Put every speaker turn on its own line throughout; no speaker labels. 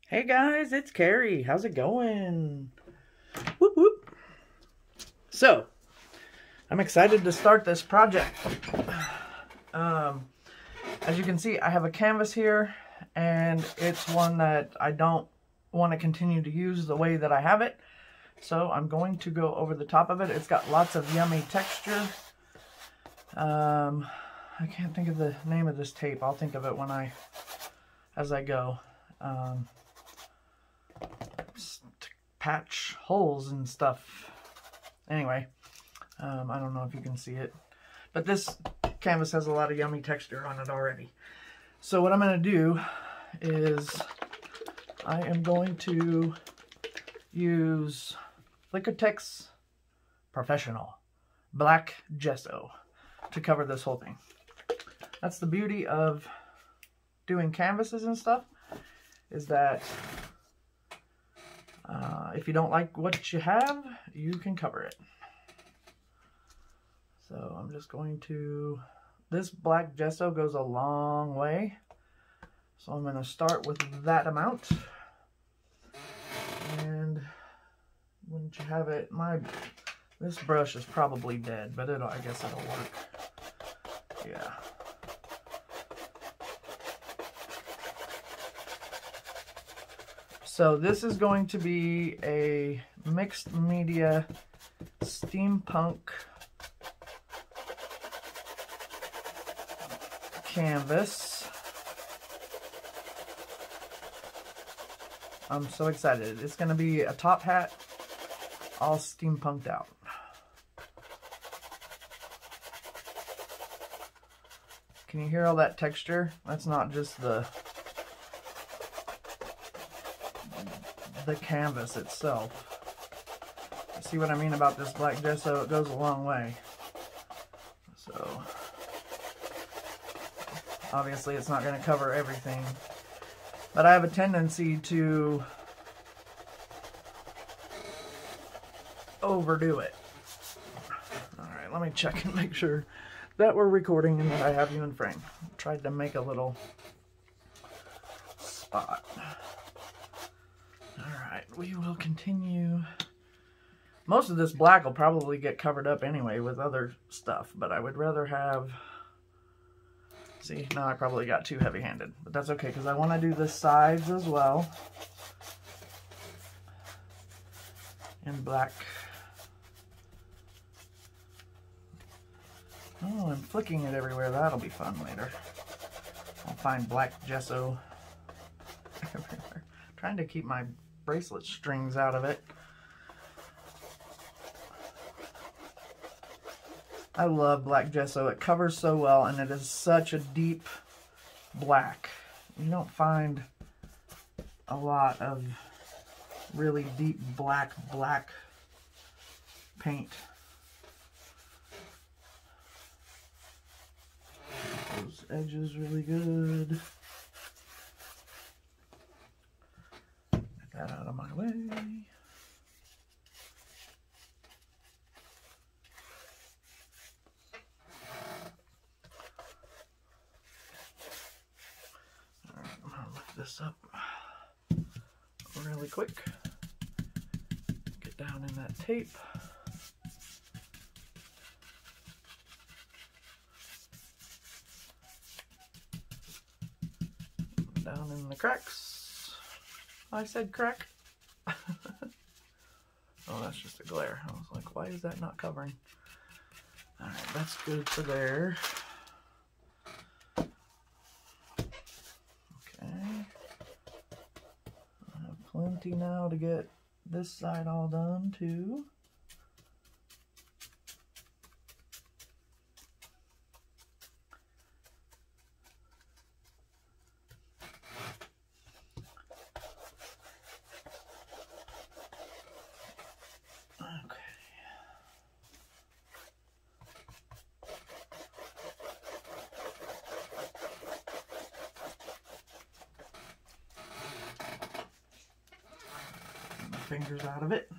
Hey guys, it's Carrie. How's it going? Whoop whoop. So, I'm excited to start this project. As you can see, I have a canvas here, and it's one that I don't want to continue to use the way that I have it. So I'm going to go over the top of it. It's got lots of yummy texture. I can't think of the name of this tape. I'll think of it as I go. Patch holes and stuff. Anyway, I don't know if you can see it, but this canvas has a lot of yummy texture on it already. So what I'm going to do is I am going to use Liquitex Professional Black Gesso to cover this whole thing. That's the beauty of doing canvases and stuff, is that if you don't like what you have, you can cover it. So I'm just going to, this black gesso goes a long way. So I'm going to start with that amount. And once you have it, this brush is probably dead, but I guess it'll work. Yeah. So this is going to be a mixed media steampunk canvas. I'm so excited. It's going to be a top hat, all steampunked out. Can you hear all that texture? That's not just the canvas itself. See what I mean about this black gesso? It goes a long way. So obviously it's not going to cover everything, but I have a tendency to overdo it. Alright, let me check and make sure that we're recording and that I have you in frame. Tried to make a little spot. Alright, we will continue. Most of this black will probably get covered up anyway with other stuff, but I would rather have... See, now I probably got too heavy-handed, but that's okay because I want to do the sides as well in black. Oh, I'm flicking it everywhere. That'll be fun later. I'll find black gesso everywhere. Trying to keep my bracelet strings out of it. I love black gesso. It covers so well, and it is such a deep black. You don't find a lot of really deep black paint. Those edges really good. Get that out of my way. Alright, I'm gonna lift this up really quick. Get down in that tape. Down in the cracks. I said crack. Oh, that's just a glare. I was like, why is that not covering? Alright, that's good for there. Okay. I have plenty now to get this side all done too. Fingers out of it.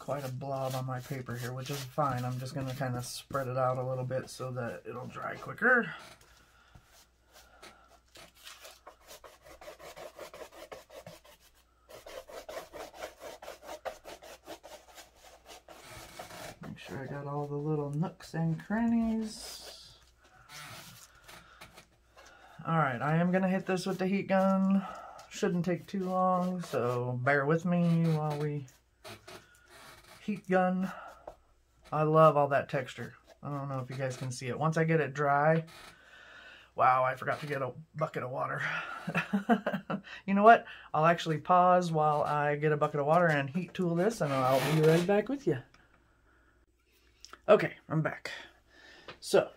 quite a blob on my paper here, which is fine. I'm just going to kind of spread it out a little bit so that it'll dry quicker. Make sure I got all the little nooks and crannies. Alright, I am going to hit this with the heat gun. Shouldn't take too long, so bear with me while we heat gun. I love all that texture. I don't know if you guys can see it. Once I get it dry, wow, I forgot to get a bucket of water. You know what? I'll actually pause while I get a bucket of water and heat tool this, and I'll be right back with you. Okay, I'm back. So,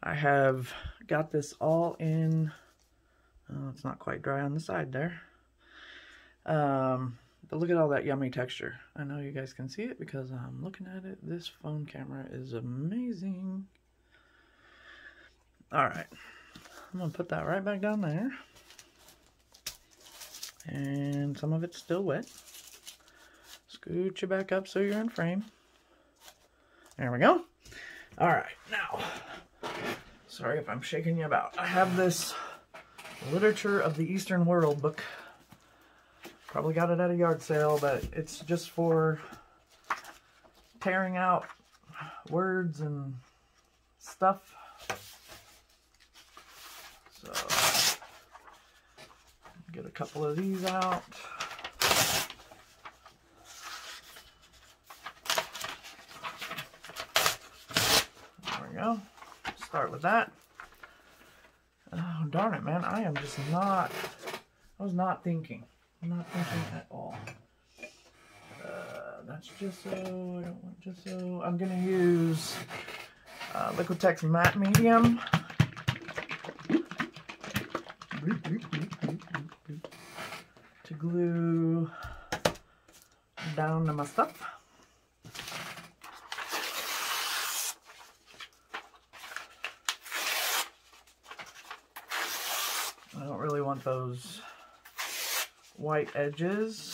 I have got this all in. Oh, it's not quite dry on the side there. But look at all that yummy texture. I know you guys can see it because I'm looking at it. This phone camera is amazing. Alright. I'm going to put that right back down there. And some of it's still wet. Scoot you back up so you're in frame. There we go. Alright, now, sorry if I'm shaking you about. I have this Literature of the Eastern World book. Probably got it at a yard sale, but it's just for tearing out words and stuff. So, get a couple of these out. There we go. Start with that. Oh, darn it, man. I am just not, I was not thinking. I'm not thinking at all. That's gesso. I don't want gesso. I'm going to use Liquitex Matte Medium to glue down to my stuff. I don't really want those white edges.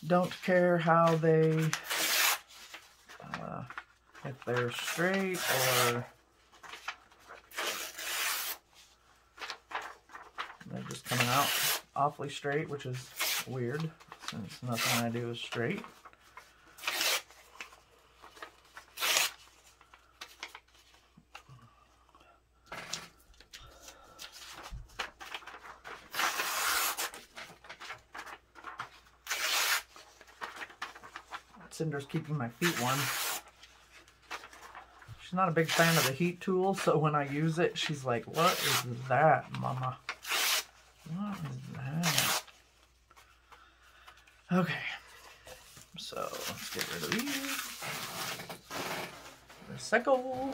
Don't care how they, if they're straight or they're just coming out awfully straight, which is weird since nothing I do is straight. Cinder's keeping my feet warm. She's not a big fan of the heat tool, so when I use it, she's like, "What is that, Mama? What is that?" Okay, so let's get rid of these. Recycle.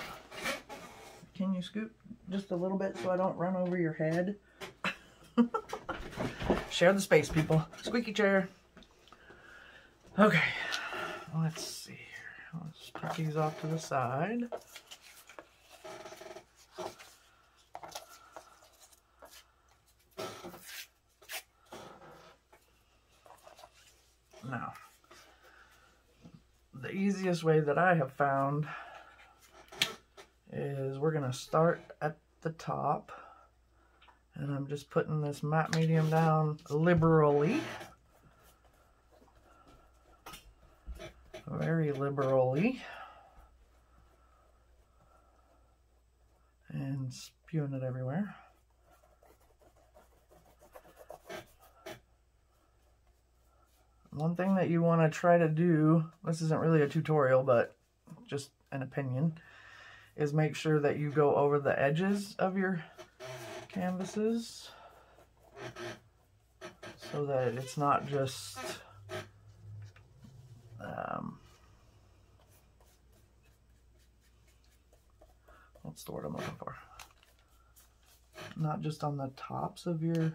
Can you scoot just a little bit so I don't run over your head? Share the space, people. Squeaky chair. Okay. Let's see here. Let's put these off to the side. Now, the easiest way that I have found is we're going to start at the top, and I'm just putting this matte medium down liberally. Very liberally, and spewing it everywhere. One thing that you want to try to do, this isn't really a tutorial, but just an opinion, is make sure that you go over the edges of your canvases so that it's not just what's the word I'm looking for? Not just on the tops of your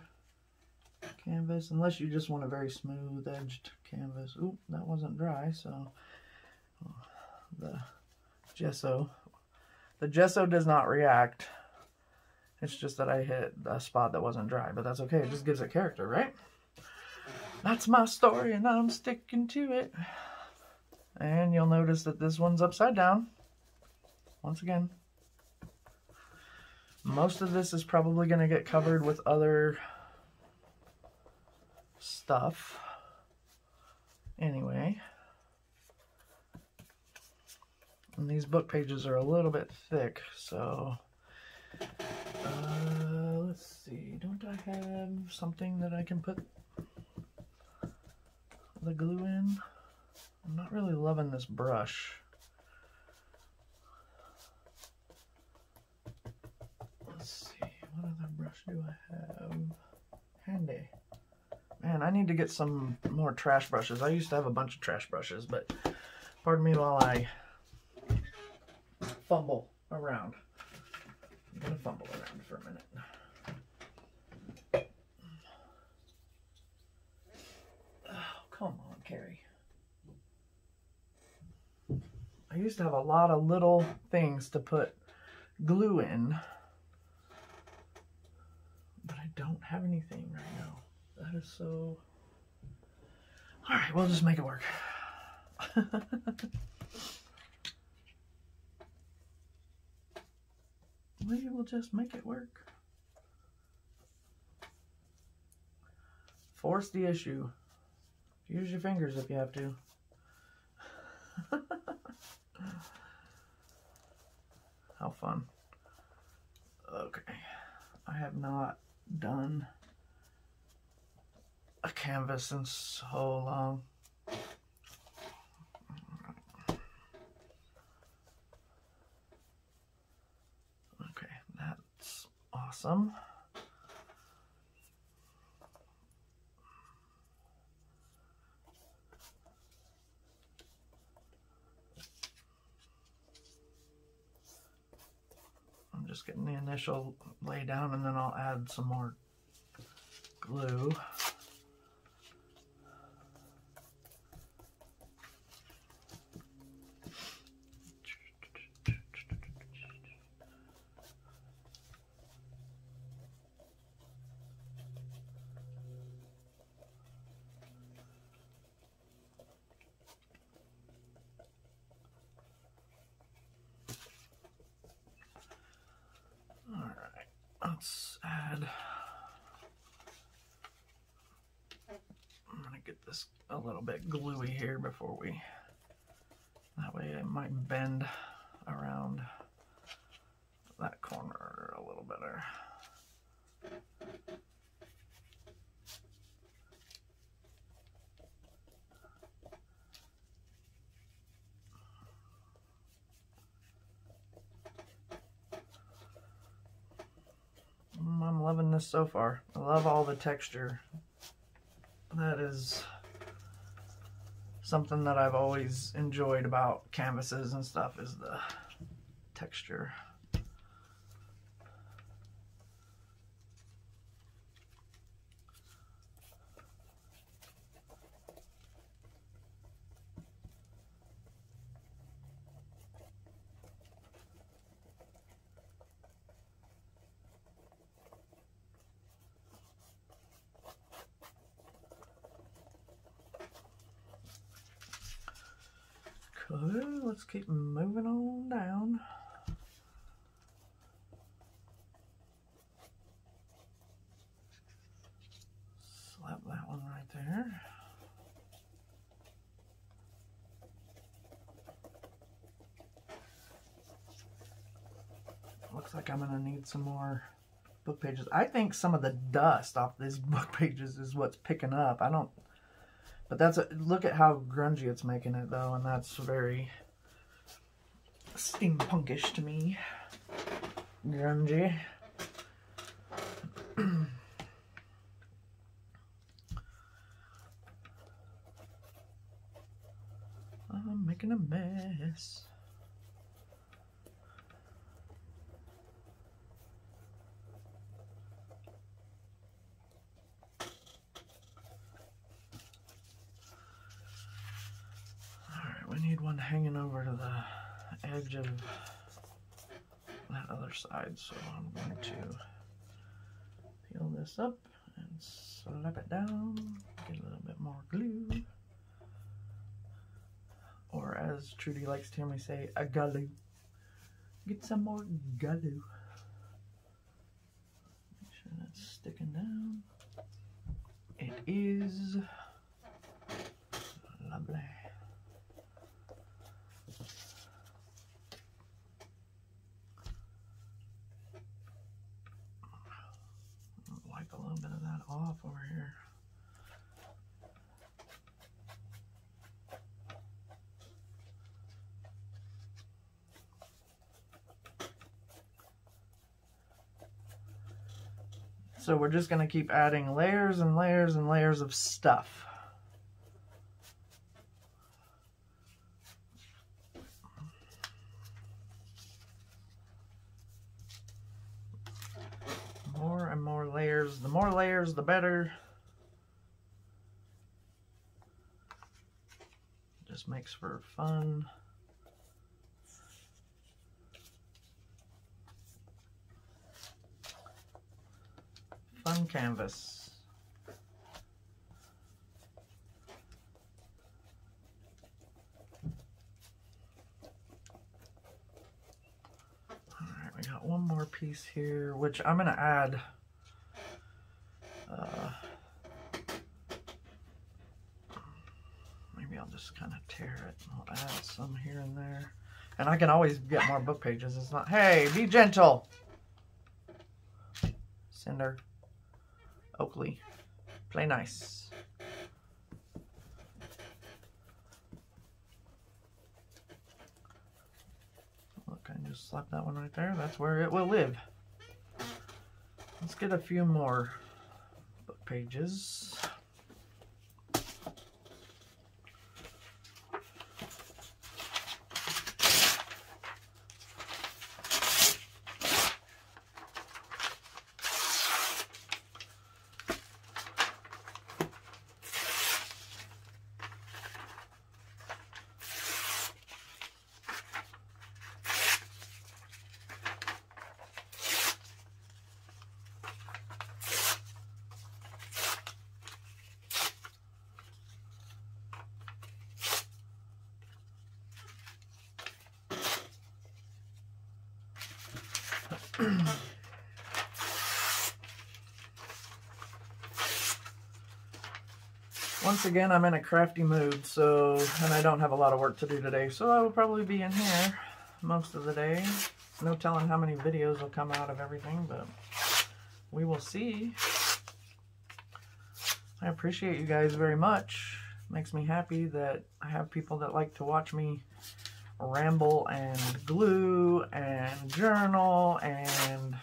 canvas, unless you just want a very smooth edged canvas. Oop, that wasn't dry, so the gesso does not react It's just that I hit a spot that wasn't dry, but that's okay. It just gives it character, right? That's my story, and I'm sticking to it. And you'll notice that this one's upside down. Once again, most of this is probably going to get covered with other stuff. Anyway. And these book pages are a little bit thick, so... let's see. Don't I have something that I can put the glue in? I'm not really loving this brush. Let's see, what other brush do I have handy? Man, I need to get some more trash brushes. I used to have a bunch of trash brushes, but pardon me while I fumble around. I'm gonna fumble around for a minute. Oh, come on, Carrie. I used to have a lot of little things to put glue in, but I don't have anything right now. That is so... Alright, we'll just make it work. We will just make it work. Force the issue. Use your fingers if you have to. How fun. Okay. I have not done a canvas in so long. Okay, that's awesome. I'm just getting the initial lay down, and then I'll add some more glue. Let's add, I'm going to get this a little bit gluey here before we, that way it might bend around that corner a little better. I'm loving this so far. I love all the texture. That is something that I've always enjoyed about canvases and stuff, is the texture. Cool. Let's keep moving on down. Slap that one right there. Looks like I'm gonna need some more book pages. I think some of the dust off these book pages is what's picking up. I don't... But that's a, look at how grungy it's making it though, and that's very steampunkish to me. Grungy. I'm making a mess. We need one hanging over to the edge of that other other side. So I'm going to peel this up and slap it down, get a little bit more glue. Or as Trudy likes to hear me say, a glue. Get some more glue. Make sure that's sticking down. It is lovely. Wipe a little bit of that off over here. So we're just going to keep adding layers and layers and layers of stuff. More and more layers. The more layers, the better. Just makes for fun. Fun canvas. Alright, we got one more piece here, which I'm going to add maybe I'll just kind of tear it. I'll add some here and there. And I can always get more book pages. It's not, hey, be gentle! Cinder. Oakley, play nice. Look, I just slapped that one right there. That's where it will live. Let's get a few more book pages. Once again, I'm in a crafty mood, and I don't have a lot of work to do today, so I will probably be in here most of the day. No telling how many videos will come out of everything, but we will see. I appreciate you guys very much. Makes me happy that I have people that like to watch me ramble and glue and journal and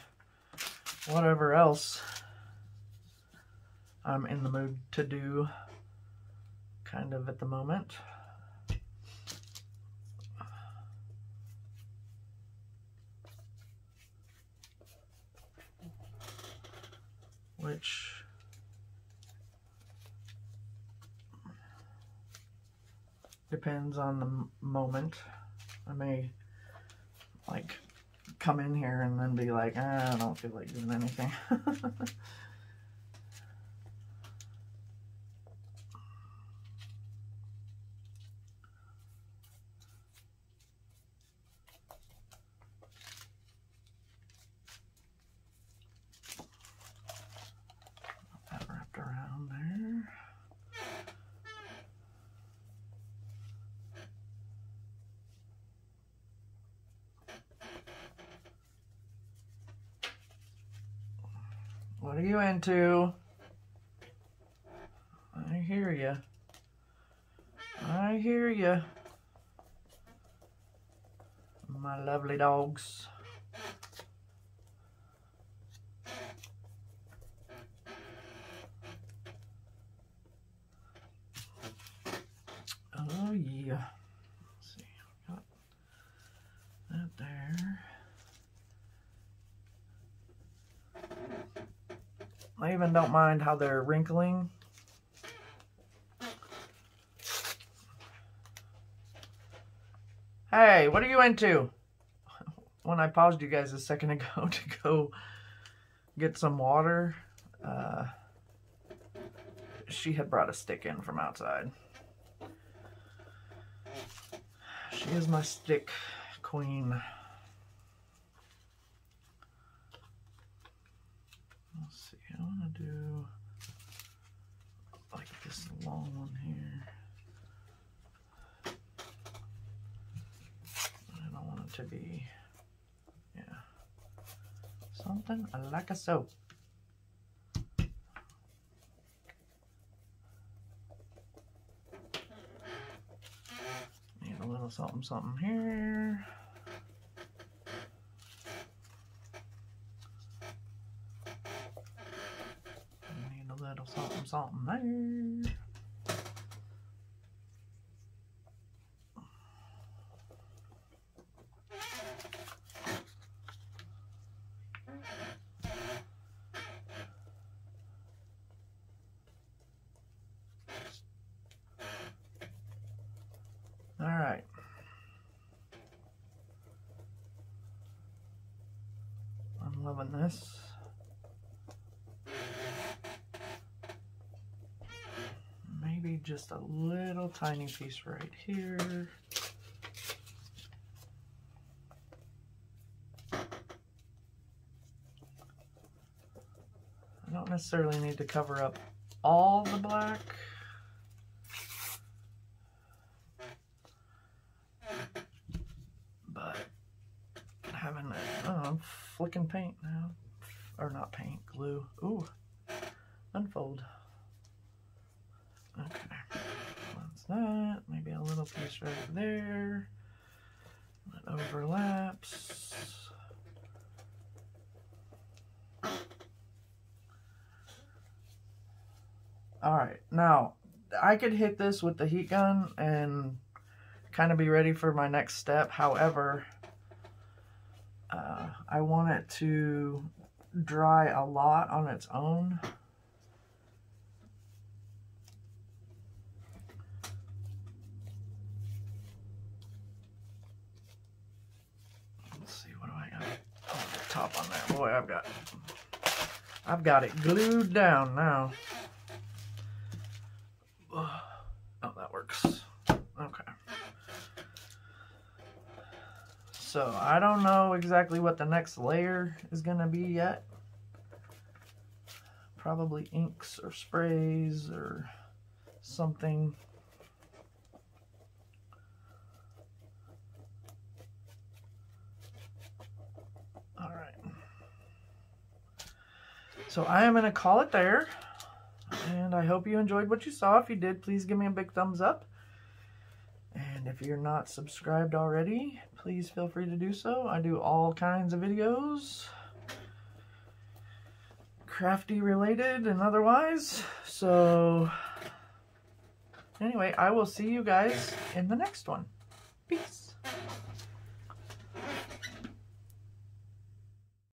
whatever else I'm in the mood to do kind of at the moment. Which depends on the moment. I may like come in here and then be like, I don't feel like doing anything. That wrapped around there. What are you into? I hear you. I hear you. My lovely dogs. Oh yeah. Let's see. Got that there. I even don't mind how they're wrinkling. Hey, what are you into? when I paused you guys a second ago to go get some water, she had brought a stick in from outside. She is my stick queen. Let's see, I want to do like this long one here. I don't want it to be, yeah, something like a soap. Need a little something, something here. Need a little something, something there. All right. I'm loving this. Maybe just a little tiny piece right here. I don't necessarily need to cover up all the black. But having that, oh, I'm flicking paint now. Or not paint, glue. Ooh, unfold. Okay, that's that. Maybe a little piece right there. That overlaps. Alright, now I could hit this with the heat gun and kind of be ready for my next step. However, I want it to dry a lot on its own. Let's see, what do I got on the top on there? Boy, I've got it glued down now. Oh, that works. Okay. So I don't know exactly what the next layer is going to be yet. Probably inks or sprays or something. All right. So I am going to call it there. And I hope you enjoyed what you saw. If you did, please give me a big thumbs up. And if you're not subscribed already, please feel free to do so. I do all kinds of videos, crafty related and otherwise. So anyway, I will see you guys in the next one. Peace.